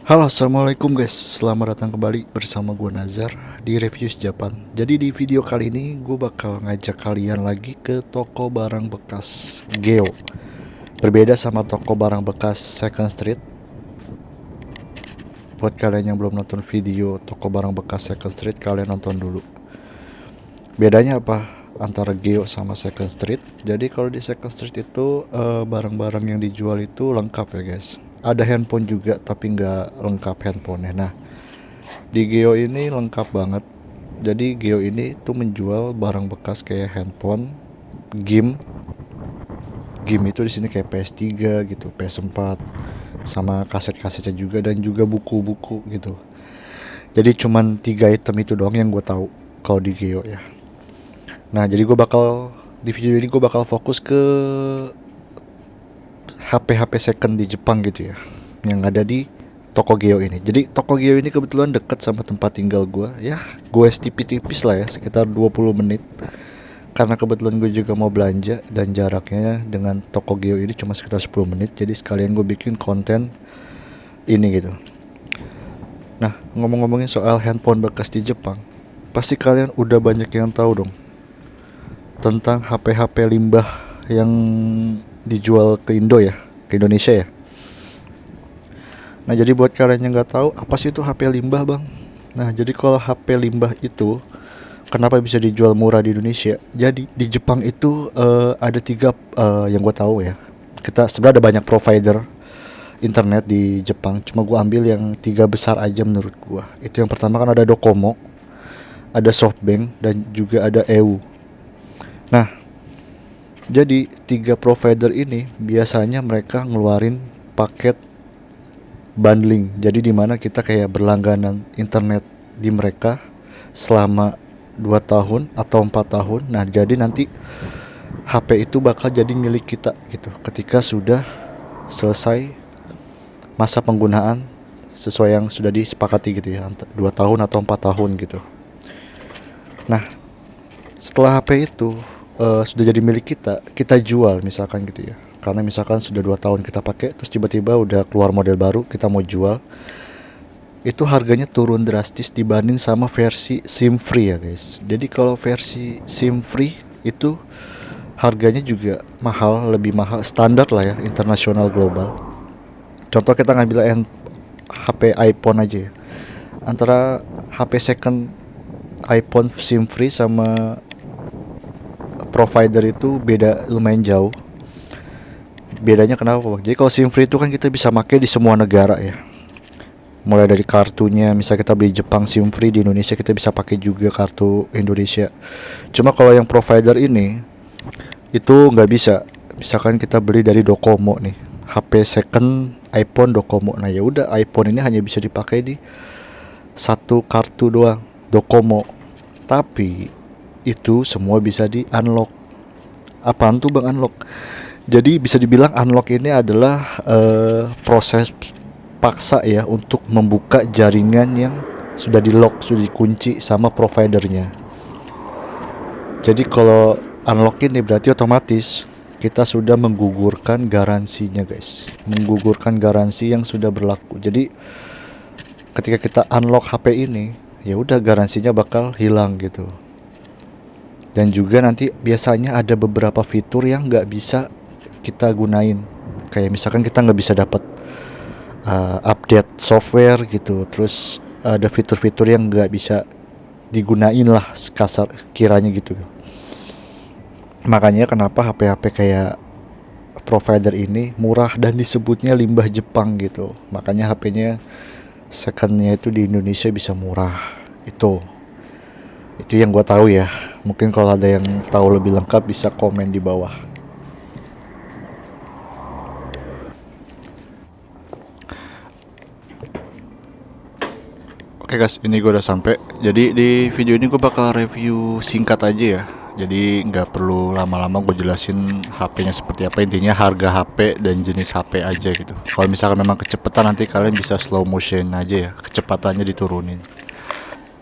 Halo, assalamualaikum guys. Selamat datang kembali bersama gue Nazar di Reviews Japan. Jadi di video kali ini gue bakal ngajak kalian lagi ke toko barang bekas Geo. Berbeda sama toko barang bekas Second Street. Buat kalian yang belum nonton video toko barang bekas Second Street, kalian nonton dulu. Bedanya apa antara Geo sama Second Street? Jadi kalau di Second Street itu barang-barang yang dijual itu lengkap ya guys. Ada handphone juga tapi nggak lengkap handphonenya. Nah, di Geo ini lengkap banget. Jadi Geo ini tuh menjual barang bekas kayak handphone, game. Game itu di sini kayak PS3 gitu, PS4, sama kaset-kasetnya juga dan juga buku-buku gitu. Jadi cuman 3 item itu doang yang gue tahu kalau di Geo ya. Nah, jadi di video ini gue bakal fokus ke HP-HP second di Jepang gitu ya, yang ada di toko Geo ini. Jadi toko Geo ini kebetulan deket sama tempat tinggal gue. Ya, gue tipis-tipis lah ya, sekitar 20 menit. Karena kebetulan gue juga mau belanja dan jaraknya dengan toko Geo ini cuma sekitar 10 menit. Jadi sekalian gue bikin konten ini gitu. Nah, ngomong-ngomongin soal handphone bekas di Jepang, pasti kalian udah banyak yang tahu dong tentang HP-HP limbah yang dijual ke Indonesia ya. Nah, jadi buat kalian yang nggak tahu apa sih itu HP limbah, bang? Nah, jadi kalau HP limbah itu kenapa bisa dijual murah di Indonesia? Jadi di Jepang itu ada tiga yang gue tahu ya. Kita sebenarnya ada banyak provider internet di Jepang, cuma gue ambil yang tiga besar aja menurut gue. Itu yang pertama kan ada Docomo, ada SoftBank, dan juga ada EU. Nah, jadi tiga provider ini biasanya mereka ngeluarin paket bundling. Jadi di mana kita kayak berlangganan internet di mereka selama 2 tahun atau 4 tahun. Nah, jadi nanti HP itu bakal jadi milik kita gitu ketika sudah selesai masa penggunaan sesuai yang sudah disepakati gitu ya, 2 tahun atau 4 tahun gitu. Nah, setelah HP itu sudah jadi milik kita, kita jual misalkan gitu ya. Karena misalkan sudah 2 tahun kita pakai, terus tiba-tiba udah keluar model baru, kita mau jual, itu harganya turun drastis dibanding sama versi SIM free ya guys. Jadi kalau versi SIM free itu harganya juga mahal, lebih mahal, standar lah ya, internasional global. Contoh kita ngambil HP iPhone aja ya. Antara HP second iPhone SIM free sama provider itu beda lumayan jauh. Bedanya kenapa, Bang? Jadi kalau SIM free itu kan kita bisa pakai di semua negara ya. Mulai dari kartunya, misal kita beli Jepang SIM free, di Indonesia kita bisa pakai juga kartu Indonesia. Cuma kalau yang provider ini itu nggak bisa. Misalkan kita beli dari Docomo nih, HP second iPhone Docomo. Nah, ya udah, iPhone ini hanya bisa dipakai di satu kartu doang, Docomo. Tapi itu semua bisa di unlock. Apaan tuh, bang, unlock? Jadi bisa dibilang unlock ini adalah proses paksa ya untuk membuka jaringan yang sudah di lock, sudah dikunci sama providernya. Jadi kalau unlock ini berarti otomatis kita sudah menggugurkan garansinya guys, menggugurkan garansi yang sudah berlaku. Jadi ketika kita unlock HP ini, ya udah, garansinya bakal hilang gitu. Dan juga nanti biasanya ada beberapa fitur yang nggak bisa kita gunain. Kayak misalkan kita nggak bisa dapat update software gitu. Terus ada fitur-fitur yang nggak bisa digunain lah, kasar kiranya gitu. Makanya kenapa HP-HP kayak provider ini murah dan disebutnya limbah Jepang gitu. Makanya HP-nya secondnya itu di Indonesia bisa murah. Itu yang gue tahu ya. Mungkin kalau ada yang tahu lebih lengkap bisa komen di bawah. Oke guys, ini gue udah sampai. Jadi di video ini gue bakal review singkat aja ya. Jadi nggak perlu lama-lama gue jelasin HP-nya seperti apa. Intinya harga HP dan jenis HP aja gitu. Kalau misalkan memang kecepatan, nanti kalian bisa slow motion aja ya, kecepatannya diturunin.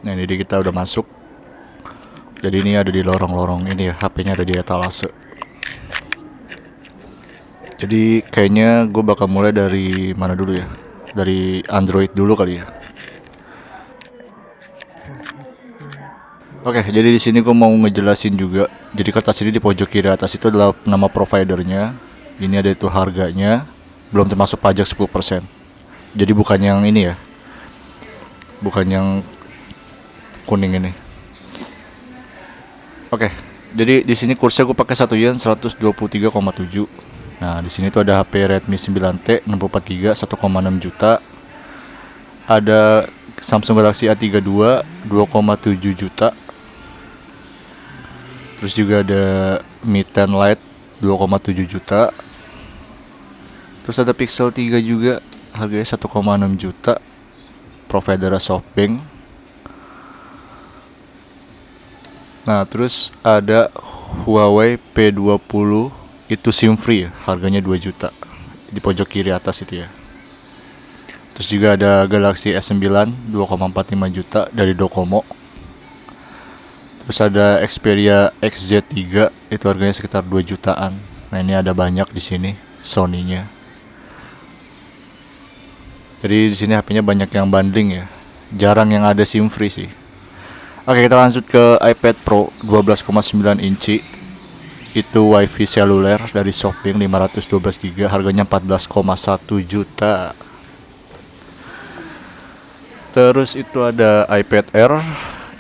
Nah, ini kita udah masuk. Jadi ini ada di lorong-lorong ini ya, HP-nya ada di etalase. Jadi kayaknya gue bakal mulai dari mana dulu ya. dari Android dulu kali ya. Oke, jadi di sini gue mau ngejelasin juga. Jadi kertas ini di pojok kiri atas itu adalah nama providernya. Ini ada itu harganya, belum termasuk pajak 10%. Jadi bukan yang ini ya, bukan yang kuning ini. Oke, jadi di sini kursnya gue pakai 1 yen 123,7. Nah, di sini tuh ada HP Redmi 9T 64GB 1,6 juta. Ada Samsung Galaxy A32 2,7 juta. Terus juga ada Mi 10 Lite 2,7 juta. Terus ada Pixel 3 juga, harganya 1,6 juta. Provider SoftBank. Nah, terus ada Huawei P20, itu SIM free ya, harganya 2 juta. Di pojok kiri atas itu ya. Terus juga ada Galaxy S9 2,45 juta dari Docomo. Terus ada Xperia XZ3, itu harganya sekitar 2 jutaan. Nah, ini ada banyak di sini Sony-nya. Jadi di sini HP-nya banyak yang bundling ya. Jarang yang ada SIM free sih. Oke, kita lanjut ke iPad Pro 12,9 inci. Itu WiFi seluler dari SoftBank 512GB, harganya 14,1 juta. Terus itu ada iPad Air.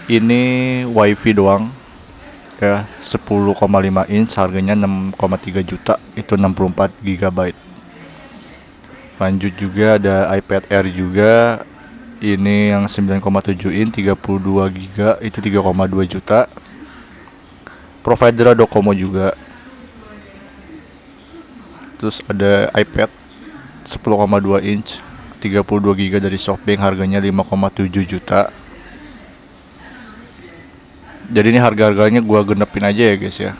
Ini WiFi doang ya, 10,5 inch, harganya 6,3 juta, itu 64 GB. Lanjut juga ada iPad Air juga. Ini yang 9,7 inch 32 GB, itu 3,2 juta. Provider Docomo juga. Terus ada iPad 10,2 inch 32 GB dari SoftBank, harganya 5,7 juta. Jadi ini harga-harganya gua genepin aja ya guys ya,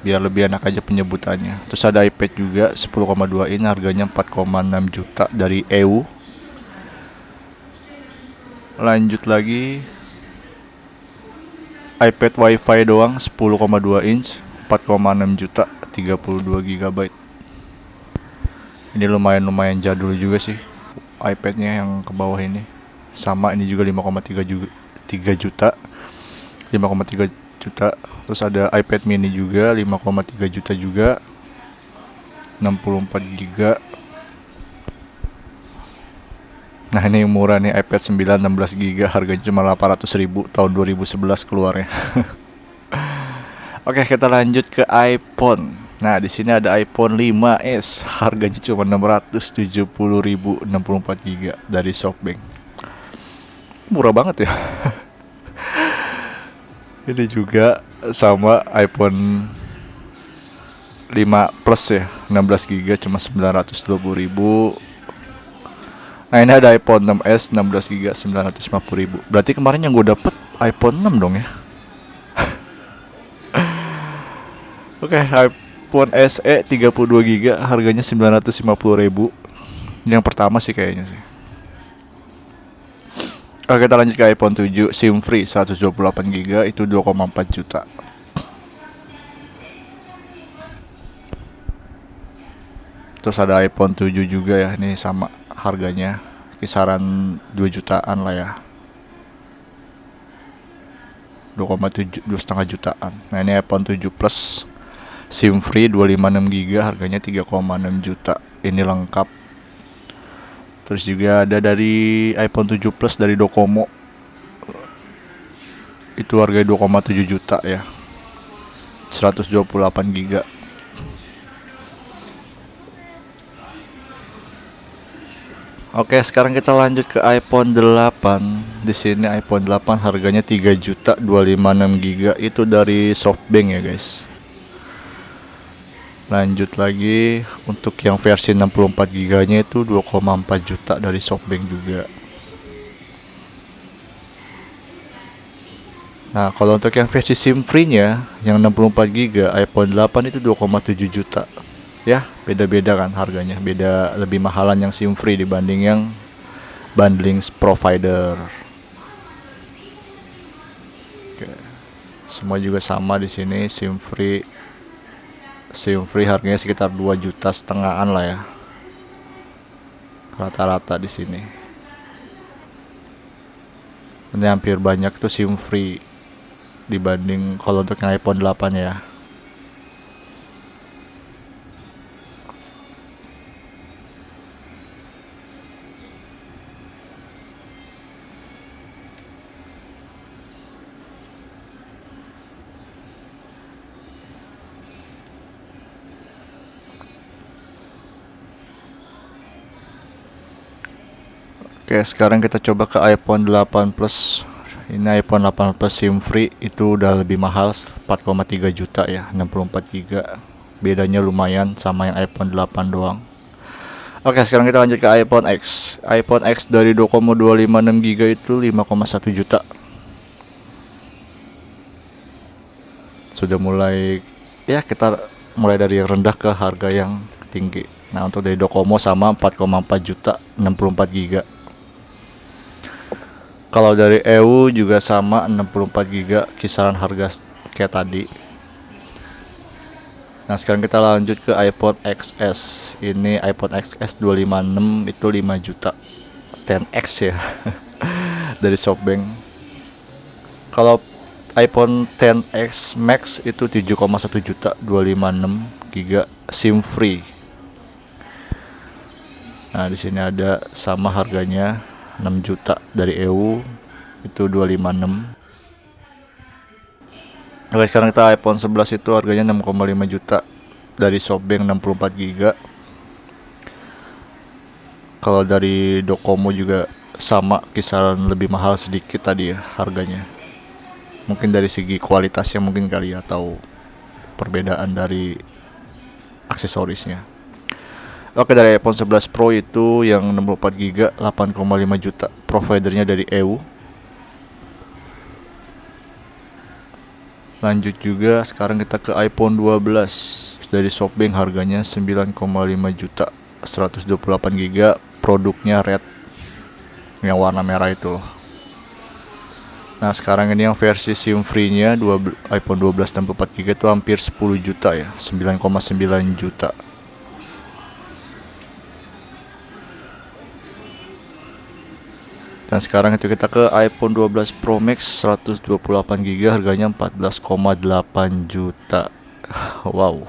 biar lebih enak aja penyebutannya. Terus ada iPad juga 10,2 inch, harganya 4,6 juta dari EU. Lanjut lagi, iPad WiFi doang 10,2 inch 4,6 juta 32 GB. Ini lumayan jadul juga sih iPadnya yang ke bawah ini. Sama ini juga 5,3 juta 5,3 juta. Terus ada iPad mini juga 5,3 juta juga, 64 GB. Nah, ini murah nih, iPad 9 16 GB, harganya cuma 800.000, tahun 2011 keluarnya. Oke, kita lanjut ke iPhone. Nah, di sini ada iPhone 5s, harganya cuma 670.000, 64 GB dari SoftBank. Murah banget ya. Ini juga sama iPhone 5 Plus ya, 16 GB cuma 920.000. Nah, ini ada iPhone 6s 16 GB 950.000. Berarti kemarin yang gue dapet iPhone 6 dong ya. Oke, iPhone SE 32 GB, harganya 950.000. Yang pertama sih kayaknya sih. Oke, kita lanjut ke iPhone 7 SIM free 128 GB, itu 2,4 juta. Terus ada iPhone 7 juga ya, ini sama harganya kisaran 2 jutaan lah ya. 2,7, 2,5 jutaan. Nah, ini iPhone 7 Plus SIM free 256 GB, harganya 3,6 juta. Ini lengkap. Terus juga ada dari iPhone 7 Plus dari Docomo. Itu harganya 2,7 juta ya. 128 GB. Oke, sekarang kita lanjut ke iPhone 8. Di sini iPhone 8 harganya 3 juta 256 GB, itu dari SoftBank ya, guys. Lanjut lagi, untuk yang versi 64 GB-nya itu 2,4 juta dari SoftBank juga. Nah, kalau untuk yang versi SIM free-nya yang 64 GB iPhone 8 itu 2,7 juta. Ya, beda-beda kan harganya. Beda, lebih mahalan yang SIM free dibanding yang bundling provider. Oke. Semua juga sama di sini, SIM free. SIM free harganya sekitar 2,5 jutaan lah ya. rata-rata di sini. Ini hampir banyak tuh SIM free dibanding kalau untuk yang iPhone 8 ya. Oke, sekarang kita coba ke iPhone 8 Plus. Ini iPhone 8 Plus SIM free itu udah lebih mahal, 4,3 juta ya, 64 GB. Bedanya lumayan sama yang iPhone 8 doang. Oke, sekarang kita lanjut ke iPhone X. iPhone X dari Docomo 256 GB itu 5,1 juta. Sudah mulai, ya kita mulai dari yang rendah ke harga yang tinggi. Nah, untuk dari Docomo sama 4,4 juta, 64 GB. Kalau dari EU juga sama 64 GB, kisaran harga kayak tadi. Nah, sekarang kita lanjut ke iPhone XS. Ini iPhone XS 256 itu 5 juta. 10X ya. Dari SoftBank. Kalau iPhone XS Max itu 7,1 juta, 256 GB SIM free. Nah, di sini ada sama harganya 6 juta dari EU itu 256. Oke, sekarang kita iPhone 11 itu harganya 6,5 juta dari SoftBank 64 GB. Kalau dari Docomo juga sama, kisaran lebih mahal sedikit tadi ya harganya. Mungkin dari segi kualitasnya mungkin kali ya, atau perbedaan dari aksesorisnya. Oke, dari iPhone 11 Pro itu yang 64 GB 8,5 juta, providernya dari EU. Lanjut juga, sekarang kita ke iPhone 12 dari SoftBank, harganya 9,5 juta, 128 GB, produknya Red yang warna merah itu loh. Nah, sekarang ini yang versi SIM free-nya iPhone 12 64 GB itu hampir 10 juta ya, 9,9 juta. Dan sekarang itu kita ke iPhone 12 Pro Max 128 GB, harganya 14,8 juta. Wow.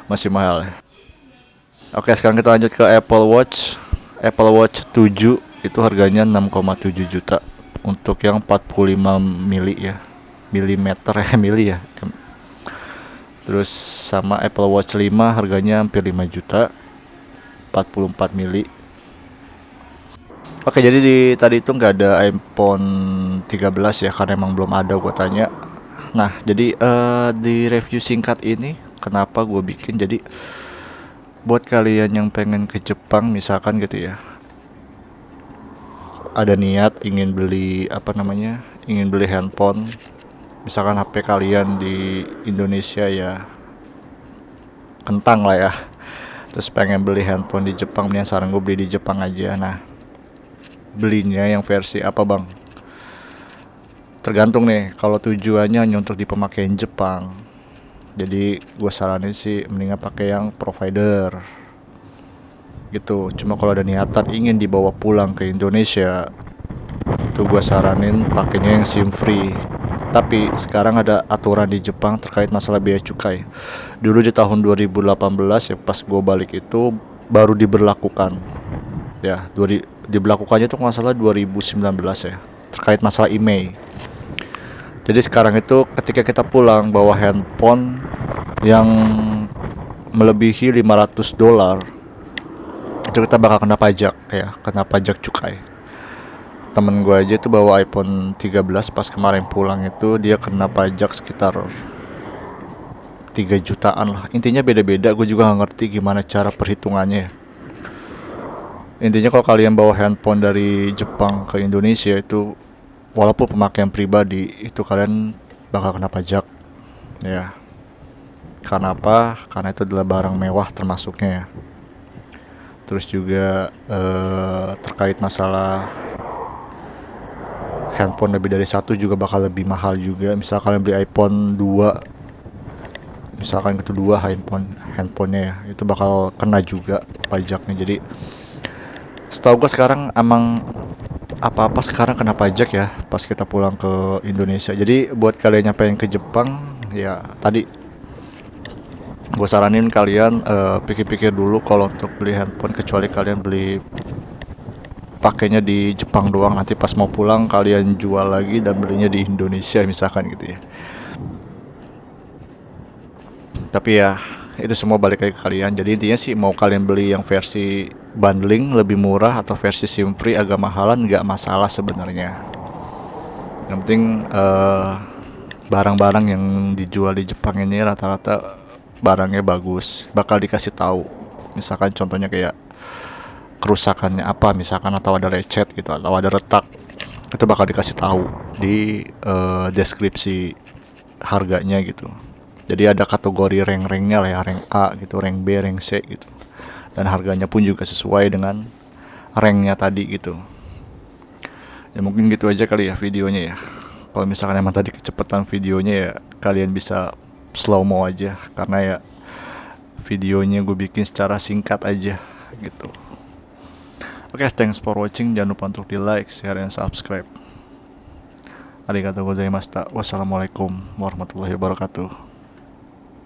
Masih mahal ya. Oke, sekarang kita lanjut ke Apple Watch. Apple Watch 7 itu harganya 6,7 juta untuk yang 45 mili ya. Milimeter ya, mili ya. Terus sama Apple Watch 5 harganya hampir 5 juta, 44 mili. Oke, jadi tadi itu nggak ada iPhone 13 ya, karena emang belum ada, gue tanya. Nah, jadi di review singkat ini kenapa gue bikin, jadi buat kalian yang pengen ke Jepang misalkan gitu ya, ada niat ingin beli ingin beli handphone, misalkan HP kalian di Indonesia ya kentang lah ya, terus pengen beli handphone di Jepang, mending saran gue beli di Jepang aja. Nah, belinya yang versi apa bang? Tergantung nih, kalau tujuannya hanya untuk di pemakaian Jepang, jadi gue saranin sih mendingan pakai yang provider gitu. Cuma kalau ada niatan ingin dibawa pulang ke Indonesia, itu gue saranin pakainya yang SIM free. Tapi sekarang ada aturan di Jepang terkait masalah bea cukai. Dulu di tahun 2018 ya, pas gue balik itu baru diberlakukan ya, diberlakukannya itu masalah 2019 ya, terkait masalah IMEI. Jadi sekarang itu ketika kita pulang bawa handphone yang melebihi $500, itu kita bakal kena pajak ya, kena pajak cukai. Temen gue aja tuh bawa iPhone 13 pas kemarin pulang itu dia kena pajak sekitar 3 jutaan lah. Intinya beda-beda, gue juga gak ngerti gimana cara perhitungannya. Intinya kalau kalian bawa handphone dari Jepang ke Indonesia itu, walaupun pemakaian pribadi, itu kalian bakal kena pajak ya. Karena apa? Karena itu adalah barang mewah termasuknya ya. Terus juga terkait masalah handphone lebih dari satu juga bakal lebih mahal juga. Misal kalian beli iPhone 2, misalkan kedua handphonenya ya, itu bakal kena juga pajaknya. Jadi Setahu gue sekarang emang apa-apa sekarang kena pajak ya pas kita pulang ke Indonesia. Jadi buat kalian yang pengen ke Jepang, ya tadi gue saranin kalian pikir-pikir dulu kalau untuk beli handphone, kecuali kalian beli pakainya di Jepang doang, nanti pas mau pulang kalian jual lagi dan belinya di Indonesia misalkan gitu ya. Tapi ya itu semua balik lagi ke kalian. Jadi intinya sih mau kalian beli yang versi bundling lebih murah atau versi SIM free agak mahalan nggak masalah sebenarnya. Yang penting barang-barang yang dijual di Jepang ini rata-rata barangnya bagus, bakal dikasih tahu. Misalkan contohnya kayak kerusakannya apa misalkan, atau ada lecet gitu atau ada retak, itu bakal dikasih tahu di deskripsi harganya gitu. Jadi ada kategori rank-ranknya lah ya, rank A gitu, rank B, rank C gitu. Dan harganya pun juga sesuai dengan ranknya tadi gitu. Ya mungkin gitu aja kali ya videonya ya. Kalau misalkan emang tadi kecepatan videonya ya kalian bisa slow mo aja, karena ya videonya gue bikin secara singkat aja gitu. Oke, thanks for watching. Jangan lupa untuk di like, share, dan subscribe. Arigatou gozaimashita. Wassalamualaikum warahmatullahi wabarakatuh.